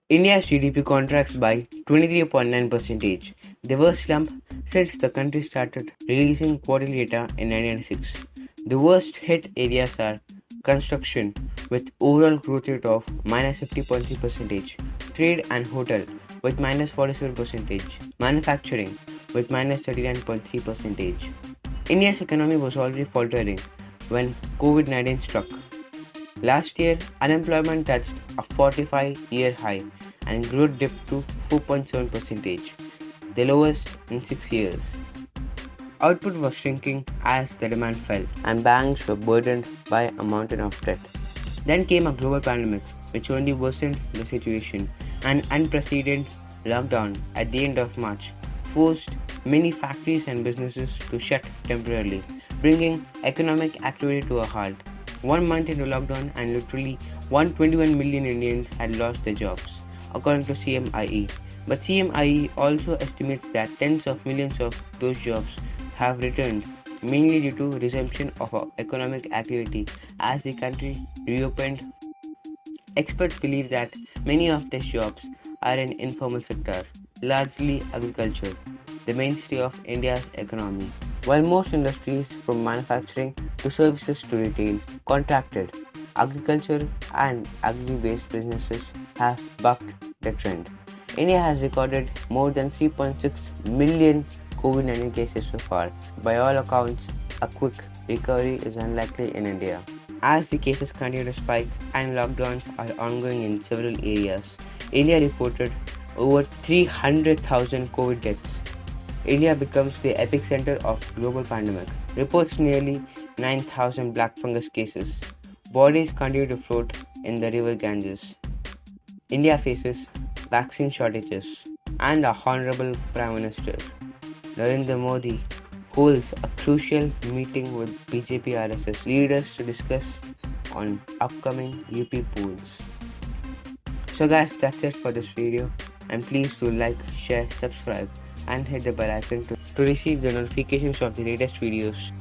India's GDP contracts by 23.9%, the worst slump since the country started releasing quarterly data in 1996. The worst hit areas are construction with overall growth rate of -50.3%, trade and hotel with -47%, manufacturing with -39.3%. India's economy was already faltering when COVID-19 struck. Last year, unemployment touched a 45-year high and growth dipped to 4.7%, the lowest in 6 years. Output was shrinking as the demand fell, and banks were burdened by a mountain of debt. Then came a global pandemic, which only worsened the situation. An unprecedented lockdown at the end of March forced many factories and businesses to shut temporarily, bringing economic activity to a halt. 1 month into lockdown, and literally 121 million Indians had lost their jobs, according to CMIE. But CMIE also estimates that tens of millions of those jobs have returned, mainly due to resumption of economic activity as the country reopened. Experts believe that many of these jobs are in informal sector, largely agriculture, the mainstay of India's economy. While most industries from manufacturing to services to retail contracted, agriculture and agri-based businesses have bucked the trend. India has recorded more than 3.6 million COVID-19 cases so far. By all accounts, a quick recovery is unlikely in India, as the cases continue to spike and lockdowns are ongoing in several areas. India reported over 300,000 COVID deaths. India becomes the epicenter of global pandemic. Reports nearly 9,000 black fungus cases. Bodies continue to float in the river Ganges. India faces vaccine shortages, and our Honorable Prime Minister Narendra Modi holds a crucial meeting with BJP RSS leaders to discuss on upcoming UP polls. So guys, that's it for this video, and please do like, share, subscribe and hit the bell icon to receive the notifications of the latest videos.